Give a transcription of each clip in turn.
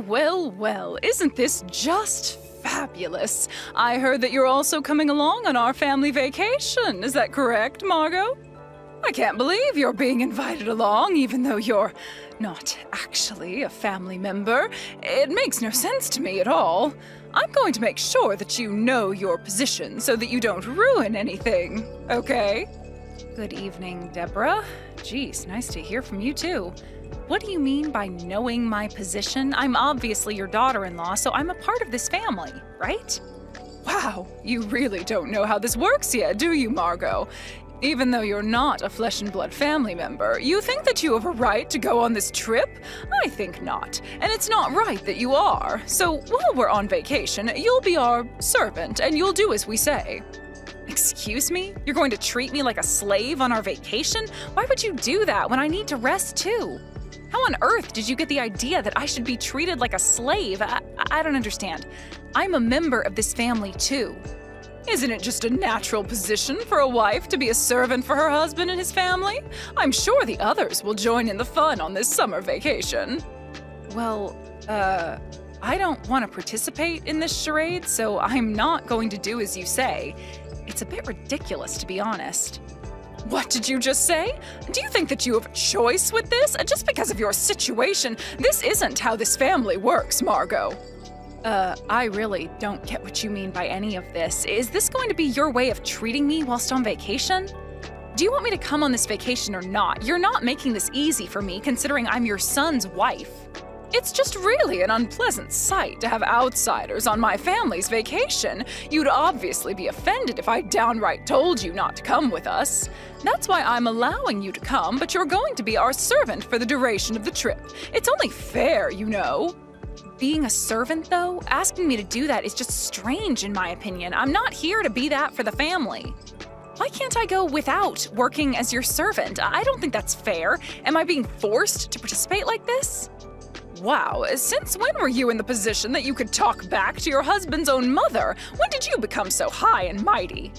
Well, isn't this just fabulous? I heard that you're also coming along on our family vacation. Is that correct, Margot? I can't believe you're being invited along, even though you're not actually a family member. It makes no sense to me at all. I'm going to make sure that you know your position so that you don't ruin anything, okay? Good evening, Deborah. Geez, nice to hear from you too. What do you mean by knowing my position? I'm obviously your daughter-in-law, so I'm a part of this family, right? Wow, you really don't know how this works yet, do you, Margot? Even though you're not a flesh and blood family member, you think that you have a right to go on this trip? I think not. And it's not right that you are. So while we're on vacation, you'll be our servant and you'll do as we say. Excuse me? You're going to treat me like a slave on our vacation? Why would you do that when I need to rest too? How on earth did you get the idea that I should be treated like a slave? I don't understand. I'm a member of this family too. Isn't it just a natural position for a wife to be a servant for her husband and his family? I'm sure the others will join in the fun on this summer vacation. Well, I don't want to participate in this charade, so I'm not going to do as you say. It's a bit ridiculous, to be honest. What did you just say? Do you think that you have a choice with this? Just because of your situation, this isn't how this family works, Margot. I really don't get what you mean by any of this. Is this going to be your way of treating me whilst on vacation? Do you want me to come on this vacation or not? You're not making this easy for me, considering I'm your son's wife. It's just really an unpleasant sight to have outsiders on my family's vacation. You'd obviously be offended if I downright told you not to come with us. That's why I'm allowing you to come, but you're going to be our servant for the duration of the trip. It's only fair, you know. Being a servant, though, asking me to do that is just strange in my opinion. I'm not here to be that for the family. Why can't I go without working as your servant? I don't think that's fair. Am I being forced to participate like this? Wow, since when were you in the position that you could talk back to your husband's own mother? When did you become so high and mighty?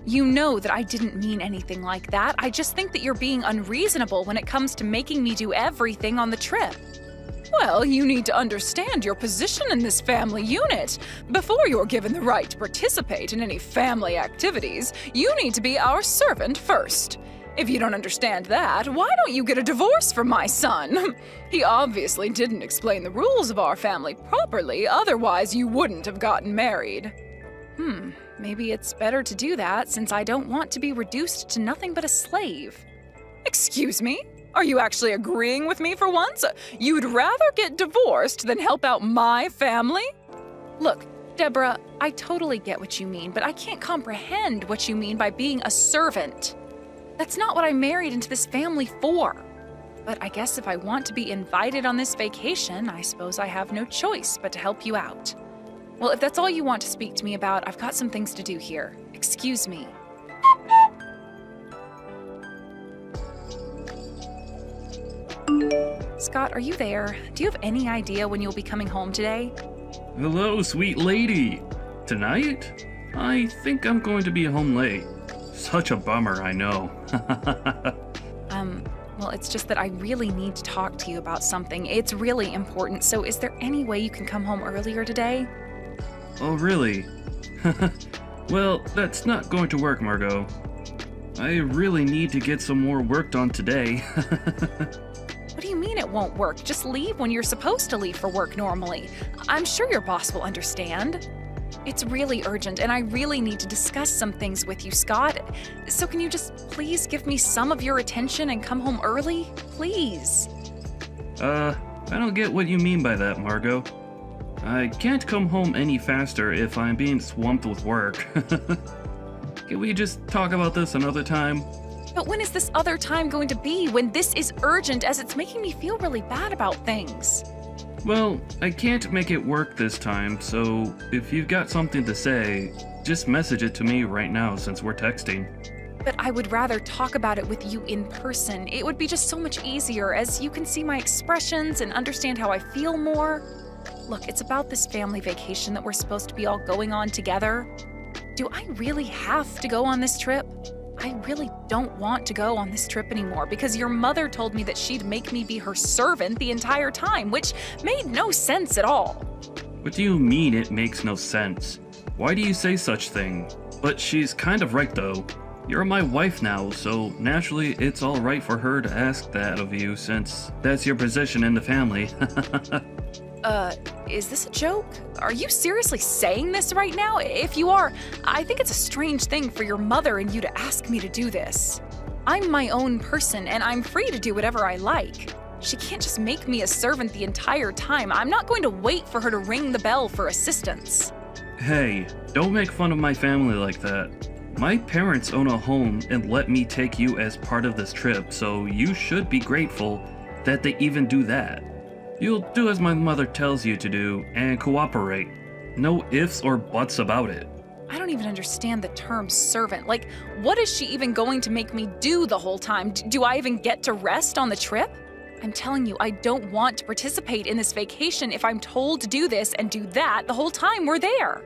You know that I didn't mean anything like that. I just think that you're being unreasonable when it comes to making me do everything on the trip. Well, you need to understand your position in this family unit. Before you're given the right to participate in any family activities, you need to be our servant first. If you don't understand that, why don't you get a divorce from my son? He obviously didn't explain the rules of our family properly, otherwise you wouldn't have gotten married. Maybe it's better to do that since I don't want to be reduced to nothing but a slave. Excuse me? Are you actually agreeing with me for once? You'd rather get divorced than help out my family? Look, Deborah, I totally get what you mean, but I can't comprehend what you mean by being a servant. That's not what I married into this family for. But I guess if I want to be invited on this vacation, I suppose I have no choice but to help you out. Well, if that's all you want to speak to me about, I've got some things to do here. Excuse me. Scott, are you there? Do you have any idea when you'll be coming home today? Hello, sweet lady. Tonight? I think I'm going to be home late. Such a bummer, I know. Well, it's just that I really need to talk to you about something. It's really important, so is there any way you can come home earlier today? Oh, really? Well, that's not going to work, Margot. I really need to get some more work done today. What do you mean it won't work? Just leave when you're supposed to leave for work normally. I'm sure your boss will understand. It's really urgent, and I really need to discuss some things with you, Scott. So can you just please give me some of your attention and come home early? Please. I don't get what you mean by that, Margot. I can't come home any faster if I'm being swamped with work. Can we just talk about this another time? But when is this other time going to be when this is urgent, as it's making me feel really bad about things? Well, I can't make it work this time, so if you've got something to say, just message it to me right now since we're texting. But I would rather talk about it with you in person. It would be just so much easier, as you can see my expressions and understand how I feel more. Look, it's about this family vacation that we're supposed to be all going on together. Do I really have to go on this trip? I really don't want to go on this trip anymore because your mother told me that she'd make me be her servant the entire time, which made no sense at all. What do you mean it makes no sense? Why do you say such thing? But she's kind of right though. You're my wife now, so naturally it's alright for her to ask that of you since that's your position in the family. Is this a joke? Are you seriously saying this right now? If you are, I think it's a strange thing for your mother and you to ask me to do this. I'm my own person and I'm free to do whatever I like. She can't just make me a servant the entire time. I'm not going to wait for her to ring the bell for assistance. Hey, don't make fun of my family like that. My parents own a home and let me take you as part of this trip, so you should be grateful that they even do that. You'll do as my mother tells you to do and cooperate. No ifs or buts about it. I don't even understand the term servant. Like, what is she even going to make me do the whole time? Do I even get to rest on the trip? I'm telling you, I don't want to participate in this vacation if I'm told to do this and do that the whole time we're there.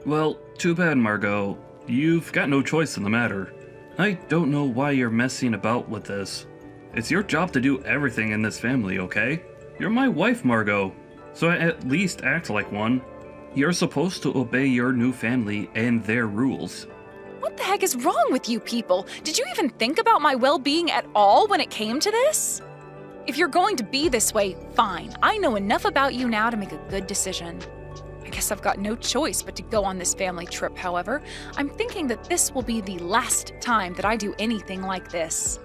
Well, too bad, Margot. You've got no choice in the matter. I don't know why you're messing about with this. It's your job to do everything in this family, okay? You're my wife, Margot, so at least act like one. You're supposed to obey your new family and their rules. What the heck is wrong with you people? Did you even think about my well-being at all when it came to this? If you're going to be this way, fine. I know enough about you now to make a good decision. I guess I've got no choice but to go on this family trip, however. I'm thinking that this will be the last time that I do anything like this.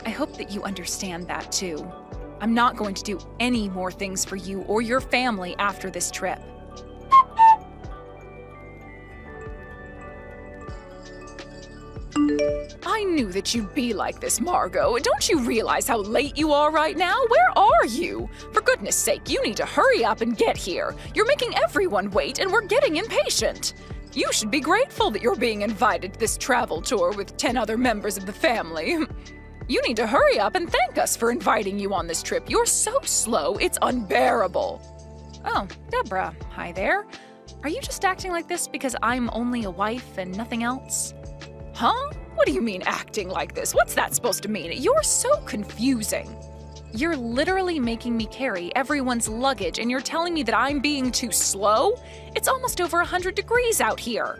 I hope that you understand that too. I'm not going to do any more things for you or your family after this trip. I knew that you'd be like this, Margot. Don't you realize how late you are right now? Where are you? For goodness sake, you need to hurry up and get here. You're making everyone wait, and we're getting impatient. You should be grateful that you're being invited to this travel tour with 10 other members of the family. You need to hurry up and thank us for inviting you on this trip. You're so slow, it's unbearable. Oh, Deborah, hi there. Are you just acting like this because I'm only a wife and nothing else? Huh? What do you mean acting like this? What's that supposed to mean? You're so confusing. You're literally making me carry everyone's luggage and you're telling me that I'm being too slow? It's almost over 100 degrees out here.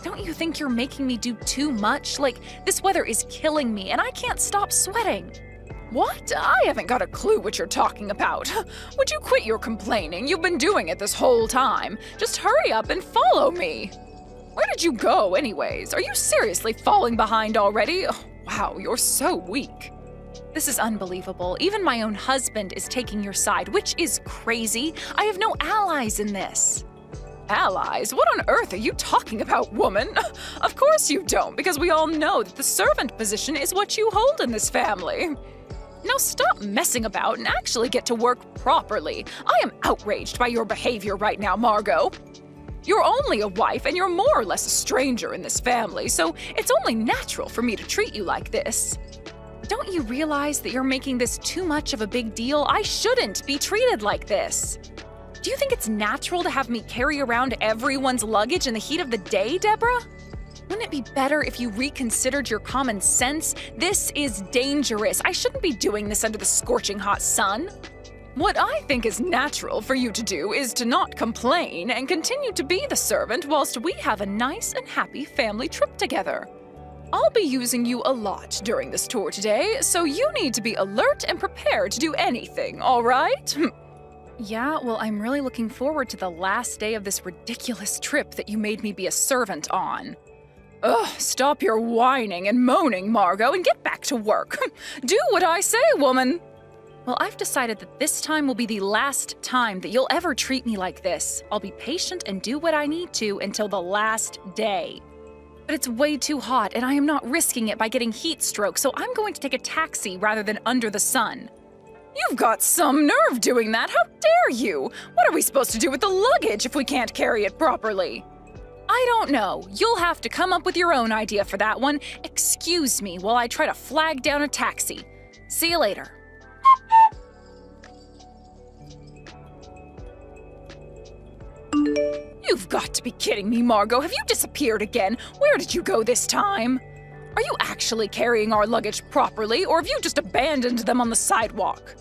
Don't you think you're making me do too much? Like, this weather is killing me and I can't stop sweating. What? I haven't got a clue what you're talking about. Would you quit your complaining? You've been doing it this whole time. Just hurry up and follow me. Where did you go anyways? Are you seriously falling behind already? Oh, wow, you're so weak. This is unbelievable. Even my own husband is taking your side, which is crazy. I have no allies in this. Allies? What on earth are you talking about, woman? Of course you don't, because we all know that the servant position is what you hold in this family. Now stop messing about and actually get to work properly. I am outraged by your behavior right now, Margot. You're only a wife and you're more or less a stranger in this family, so it's only natural for me to treat you like this. Don't you realize that you're making this too much of a big deal? I shouldn't be treated like this. Do you think it's natural to have me carry around everyone's luggage in the heat of the day, Deborah? Wouldn't it be better if you reconsidered your common sense? This is dangerous. I shouldn't be doing this under the scorching hot sun. What I think is natural for you to do is to not complain and continue to be the servant whilst we have a nice and happy family trip together. I'll be using you a lot during this tour today, so you need to be alert and prepared to do anything, all right? Yeah, well, I'm really looking forward to the last day of this ridiculous trip that you made me be a servant on. Ugh, stop your whining and moaning, Margot, and get back to work. Do what I say, woman. Well, I've decided that this time will be the last time that you'll ever treat me like this. I'll be patient and do what I need to until the last day. But it's way too hot, and I am not risking it by getting heat stroke, so I'm going to take a taxi rather than under the sun. You've got some nerve doing that. How dare you? What are we supposed to do with the luggage if we can't carry it properly? I don't know. You'll have to come up with your own idea for that one. Excuse me while I try to flag down a taxi. See you later. You've got to be kidding me, Margot. Have you disappeared again? Where did you go this time? Are you actually carrying our luggage properly, or have you just abandoned them on the sidewalk?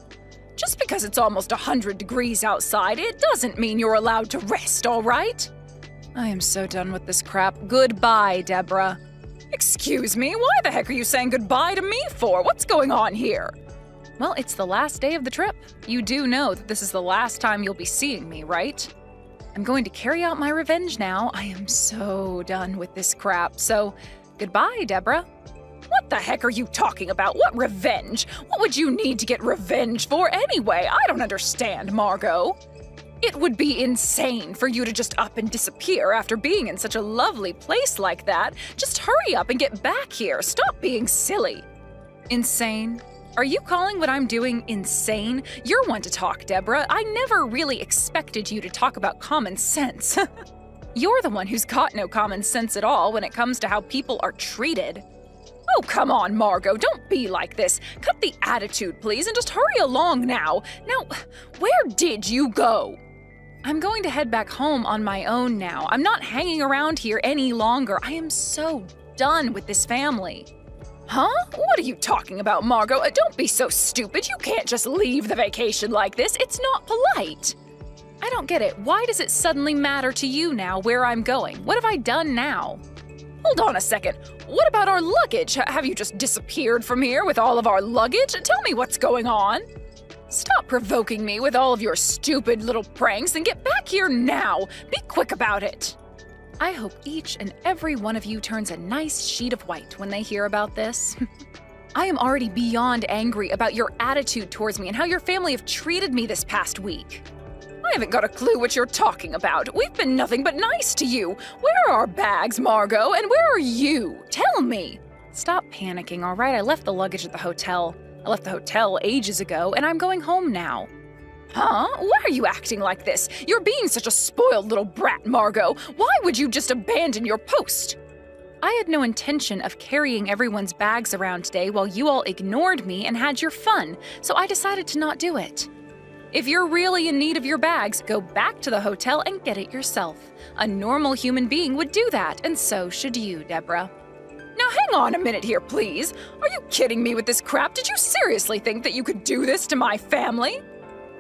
Just because it's almost 100 degrees outside, it doesn't mean you're allowed to rest, all right? I am so done with this crap. Goodbye, Deborah. Excuse me, why the heck are you saying goodbye to me for? What's going on here? Well, it's the last day of the trip. You do know that this is the last time you'll be seeing me, right? I'm going to carry out my revenge now. I am so done with this crap, so goodbye, Deborah. What the heck are you talking about? What revenge? What would you need to get revenge for anyway? I don't understand, Margot. It would be insane for you to just up and disappear after being in such a lovely place like that. Just hurry up and get back here. Stop being silly. Insane? Are you calling what I'm doing insane? You're one to talk, Deborah. I never really expected you to talk about common sense. You're the one who's got no common sense at all when it comes to how people are treated. Oh, come on, Margot, don't be like this. Cut the attitude, please, and just hurry along now. Now, where did you go? I'm going to head back home on my own now. I'm not hanging around here any longer. I am so done with this family. Huh? What are you talking about, Margot? Don't be so stupid. You can't just leave the vacation like this. It's not polite. I don't get it. Why does it suddenly matter to you now where I'm going? What have I done now? Hold on a second. What about our luggage? Have you just disappeared from here with all of our luggage? Tell me what's going on. Stop provoking me with all of your stupid little pranks and get back here now. Be quick about it. I hope each and every one of you turns a nice sheet of white when they hear about this. I am already beyond angry about your attitude towards me and how your family have treated me this past week. I haven't got a clue what you're talking about. We've been nothing but nice to you. Where are our bags, Margot? And where are you? Tell me. Stop panicking, all right? I left the luggage at the hotel. I left the hotel ages ago, and I'm going home now. Huh? Why are you acting like this? You're being such a spoiled little brat, Margot. Why would you just abandon your post? I had no intention of carrying everyone's bags around today while you all ignored me and had your fun, so I decided to not do it. If you're really in need of your bags, go back to the hotel and get it yourself. A normal human being would do that, and so should you, Deborah. Now hang on a minute here, please. Are you kidding me with this crap? Did you seriously think that you could do this to my family?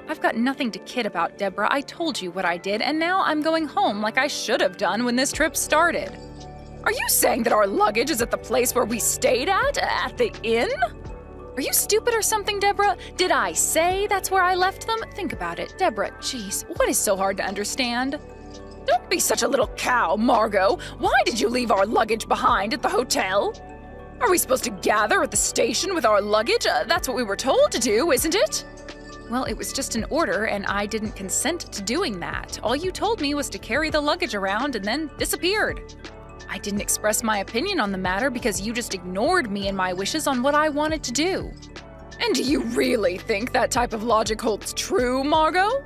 I've got nothing to kid about, Deborah. I told you what I did, and now I'm going home like I should have done when this trip started. Are you saying that our luggage is at the place where we stayed at the inn? Are you stupid or something, Deborah? Did I say that's where I left them? Think about it, Deborah. Jeez, what is so hard to understand? Don't be such a little cow, Margot. Why did you leave our luggage behind at the hotel? Are we supposed to gather at the station with our luggage? That's what we were told to do, isn't it? Well, it was just an order, and I didn't consent to doing that. All you told me was to carry the luggage around and then disappeared. I didn't express my opinion on the matter because you just ignored me and my wishes on what I wanted to do. And do you really think that type of logic holds true, Margot?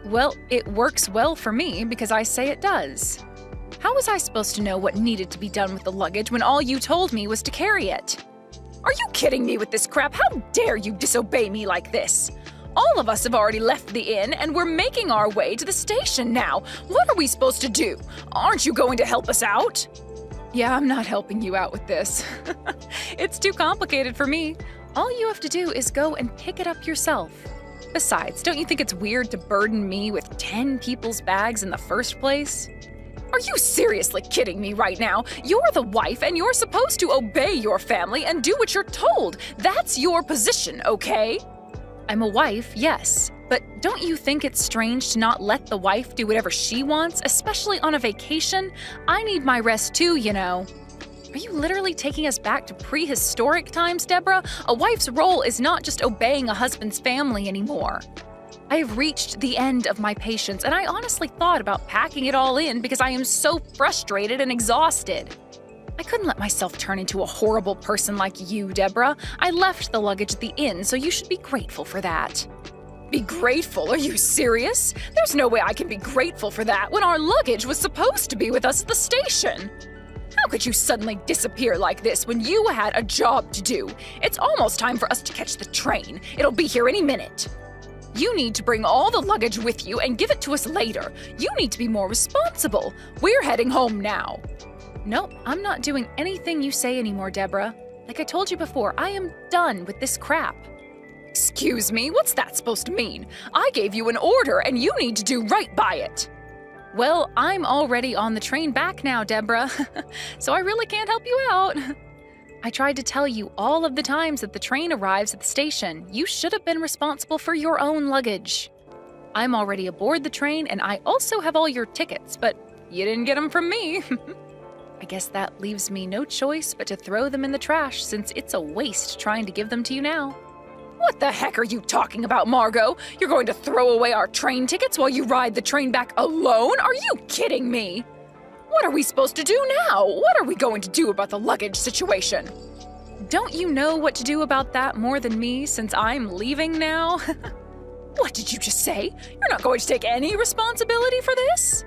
Well, it works well for me because I say it does. How was I supposed to know what needed to be done with the luggage when all you told me was to carry it? Are you kidding me with this crap? How dare you disobey me like this? All of us have already left the inn, and we're making our way to the station now. What are we supposed to do? Aren't you going to help us out? Yeah, I'm not helping you out with this. It's too complicated for me. All you have to do is go and pick it up yourself. Besides, don't you think it's weird to burden me with 10 people's bags in the first place? Are you seriously kidding me right now? You're the wife, and you're supposed to obey your family and do what you're told. That's your position, okay? I'm a wife, yes, but don't you think it's strange to not let the wife do whatever she wants, especially on a vacation? I need my rest too, you know. Are you literally taking us back to prehistoric times, Deborah? A wife's role is not just obeying a husband's family anymore. I have reached the end of my patience, and I honestly thought about packing it all in because I am so frustrated and exhausted. I couldn't let myself turn into a horrible person like you, Deborah. I left the luggage at the inn, so you should be grateful for that. Be grateful? Are you serious? There's no way I can be grateful for that when our luggage was supposed to be with us at the station. How could you suddenly disappear like this when you had a job to do? It's almost time for us to catch the train. It'll be here any minute. You need to bring all the luggage with you and give it to us later. You need to be more responsible. We're heading home now. Nope, I'm not doing anything you say anymore, Deborah. Like I told you before, I am done with this crap. Excuse me, what's that supposed to mean? I gave you an order and you need to do right by it. Well, I'm already on the train back now, Deborah, so I really can't help you out. I tried to tell you all of the times that the train arrives at the station. You should have been responsible for your own luggage. I'm already aboard the train and I also have all your tickets, but you didn't get them from me. I guess that leaves me no choice but to throw them in the trash since it's a waste trying to give them to you now. What the heck are you talking about, Margot? You're going to throw away our train tickets while you ride the train back alone? Are you kidding me? What are we supposed to do now? What are we going to do about the luggage situation? Don't you know what to do about that more than me since I'm leaving now? What did you just say? You're not going to take any responsibility for this?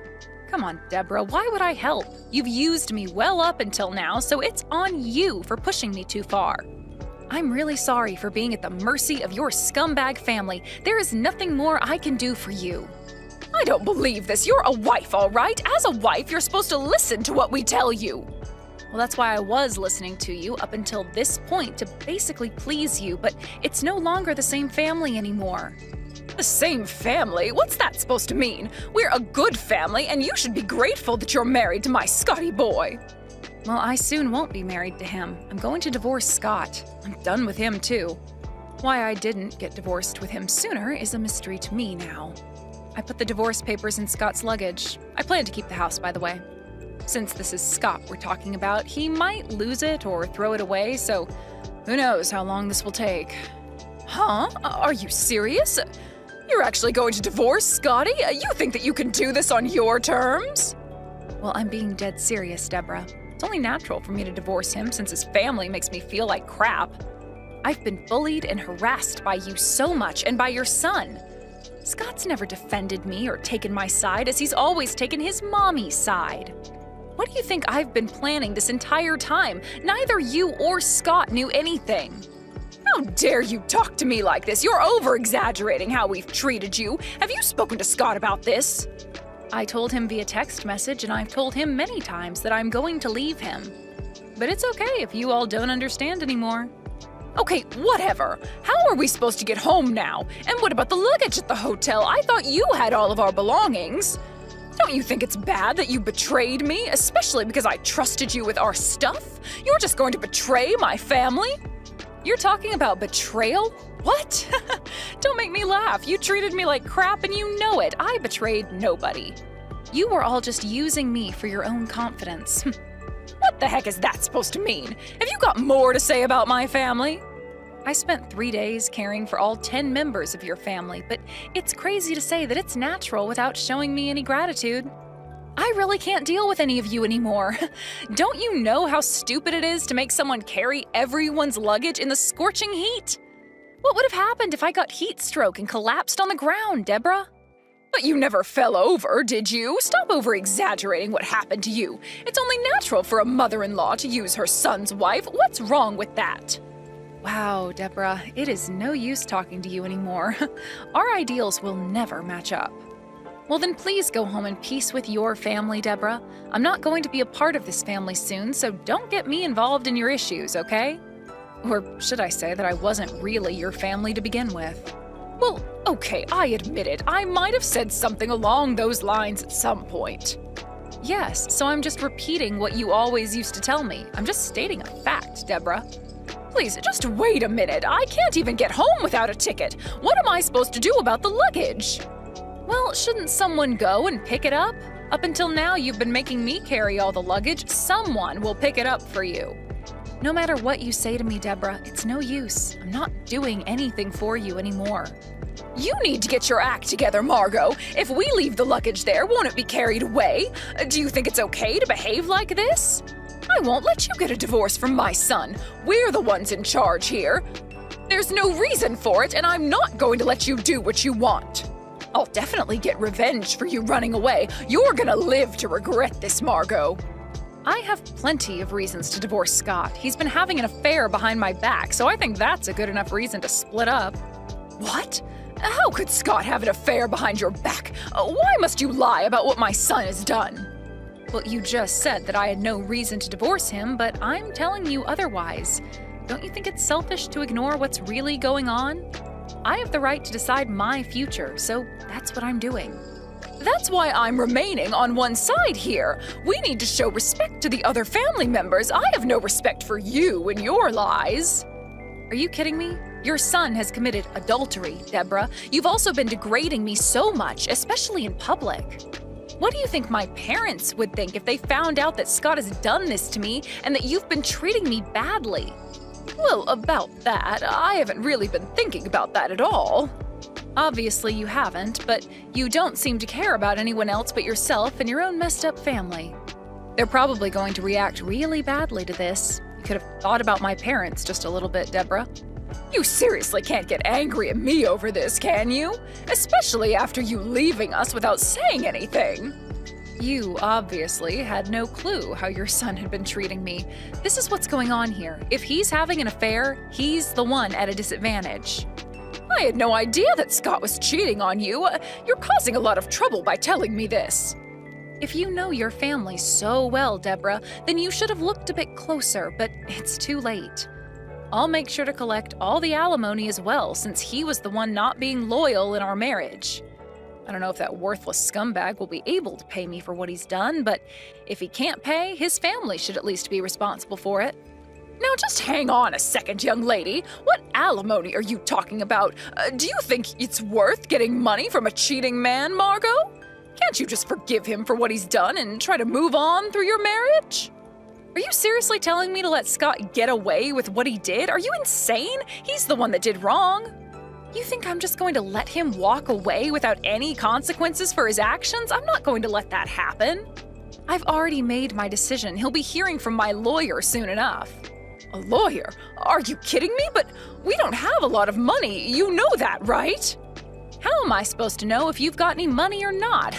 Come on, Deborah, why would I help? You've used me well up until now, so it's on you for pushing me too far. I'm really sorry for being at the mercy of your scumbag family. There is nothing more I can do for you. I don't believe this. You're a wife, all right? As a wife, you're supposed to listen to what we tell you. Well, that's why I was listening to you up until this point to basically please you, but it's no longer the same family anymore. The same family? What's that supposed to mean? We're a good family, and you should be grateful that you're married to my Scotty boy. Well, I soon won't be married to him. I'm going to divorce Scott. I'm done with him, too. Why I didn't get divorced with him sooner is a mystery to me now. I put the divorce papers in Scott's luggage. I plan to keep the house, by the way. Since this is Scott we're talking about, he might lose it or throw it away, so who knows how long this will take. Huh? Are you serious? You're actually going to divorce Scotty? You think that you can do this on your terms? Well, I'm being dead serious, Deborah. It's only natural for me to divorce him since his family makes me feel like crap. I've been bullied and harassed by you so much and by your son. Scott's never defended me or taken my side as he's always taken his mommy's side. What do you think I've been planning this entire time? Neither you or Scott knew anything. How dare you talk to me like this? You're over-exaggerating how we've treated you. Have you spoken to Scott about this? I told him via text message, and I've told him many times that I'm going to leave him. But it's okay if you all don't understand anymore. Okay, whatever. How are we supposed to get home now? And what about the luggage at the hotel? I thought you had all of our belongings. Don't you think it's bad that you betrayed me, especially because I trusted you with our stuff? You're just going to betray my family? You're talking about betrayal? What? Don't make me laugh. You treated me like crap and you know it. I betrayed nobody. You were all just using me for your own confidence. What the heck is that supposed to mean? Have you got more to say about my family? I spent 3 days caring for all 10 members of your family, but it's crazy to say that it's natural without showing me any gratitude. I really can't deal with any of you anymore. Don't you know how stupid it is to make someone carry everyone's luggage in the scorching heat? What would have happened if I got heat stroke and collapsed on the ground, Deborah? But you never fell over, did you? Stop over-exaggerating what happened to you. It's only natural for a mother-in-law to use her son's wife. What's wrong with that? Wow, Deborah, it is no use talking to you anymore. Our ideals will never match up. Well, then please go home in peace with your family, Deborah. I'm not going to be a part of this family soon, so don't get me involved in your issues, okay? Or should I say that I wasn't really your family to begin with? Well, okay, I admit it. I might have said something along those lines at some point. Yes, so I'm just repeating what you always used to tell me. I'm just stating a fact, Deborah. Please, just wait a minute. I can't even get home without a ticket. What am I supposed to do about the luggage? Well, shouldn't someone go and pick it up? Up until now, you've been making me carry all the luggage. Someone will pick it up for you. No matter what you say to me, Deborah, it's no use. I'm not doing anything for you anymore. You need to get your act together, Margot. If we leave the luggage there, won't it be carried away? Do you think it's okay to behave like this? I won't let you get a divorce from my son. We're the ones in charge here. There's no reason for it, and I'm not going to let you do what you want. I'll definitely get revenge for you running away. You're gonna live to regret this, Margot. I have plenty of reasons to divorce Scott. He's been having an affair behind my back, so I think that's a good enough reason to split up. What? How could Scott have an affair behind your back? Why must you lie about what my son has done? Well, you just said that I had no reason to divorce him, but I'm telling you otherwise. Don't you think it's selfish to ignore what's really going on? I have the right to decide my future, so that's what I'm doing. That's why I'm remaining on one side here. We need to show respect to the other family members. I have no respect for you and your lies. Are you kidding me? Your son has committed adultery, Deborah. You've also been degrading me so much, especially in public. What do you think my parents would think if they found out that Scott has done this to me and that you've been treating me badly? Well, about that, I haven't really been thinking about that at all. Obviously you haven't, but you don't seem to care about anyone else but yourself and your own messed up family. They're probably going to react really badly to this. You could have thought about my parents just a little bit, Deborah. You seriously can't get angry at me over this, can you? Especially after you leaving us without saying anything. You obviously had no clue how your son had been treating me. This is what's going on here. If he's having an affair, he's the one at a disadvantage. I had no idea that Scott was cheating on you. You're causing a lot of trouble by telling me this. If you know your family so well, Deborah, then you should have looked a bit closer, but it's too late. I'll make sure to collect all the alimony as well, since he was the one not being loyal in our marriage. I don't know if that worthless scumbag will be able to pay me for what he's done, but if he can't pay, his family should at least be responsible for it. Now just hang on a second, young lady. What alimony are you talking about? Do you think it's worth getting money from a cheating man, Margot? Can't you just forgive him for what he's done and try to move on through your marriage? Are you seriously telling me to let Scott get away with what he did? Are you insane? He's the one that did wrong. You think I'm just going to let him walk away without any consequences for his actions? I'm not going to let that happen. I've already made my decision. He'll be hearing from my lawyer soon enough. A lawyer? Are you kidding me? But we don't have a lot of money. You know that, right? How am I supposed to know if you've got any money or not?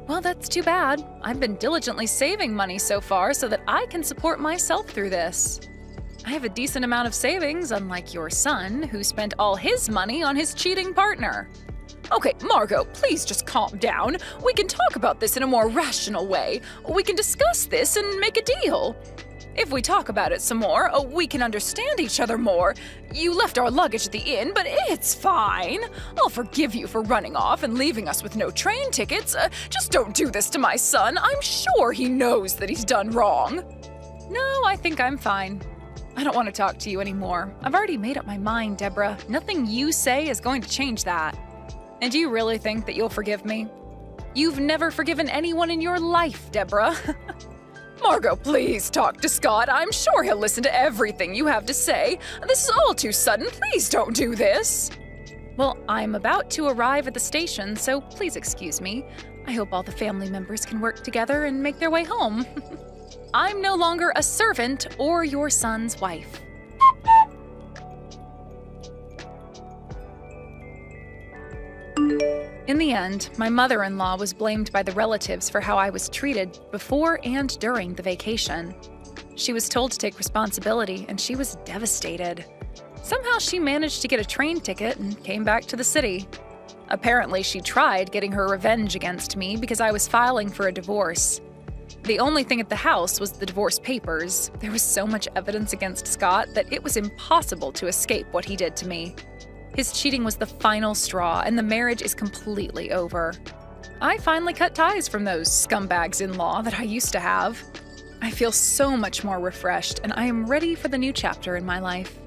Well, that's too bad. I've been diligently saving money so far so that I can support myself through this. I have a decent amount of savings, unlike your son, who spent all his money on his cheating partner. Okay, Margot, please just calm down. We can talk about this in a more rational way. We can discuss this and make a deal. If we talk about it some more, we can understand each other more. You left our luggage at the inn, but it's fine. I'll forgive you for running off and leaving us with no train tickets. Just don't do this to my son. I'm sure he knows that he's done wrong. No, I think I'm fine. I don't want to talk to you anymore. I've already made up my mind, Deborah. Nothing you say is going to change that. And do you really think that you'll forgive me? You've never forgiven anyone in your life, Deborah. Margot, please talk to Scott. I'm sure he'll listen to everything you have to say. This is all too sudden. Please don't do this. Well, I'm about to arrive at the station, so please excuse me. I hope all the family members can work together and make their way home. I'm no longer a servant or your son's wife. In the end, my mother-in-law was blamed by the relatives for how I was treated before and during the vacation. She was told to take responsibility, and she was devastated. Somehow she managed to get a train ticket and came back to the city. Apparently, she tried getting her revenge against me because I was filing for a divorce. The only thing at the house was the divorce papers. There was so much evidence against Scott that it was impossible to escape what he did to me. His cheating was the final straw, and the marriage is completely over. I finally cut ties from those scumbags-in-law that I used to have. I feel so much more refreshed, and I am ready for the new chapter in my life.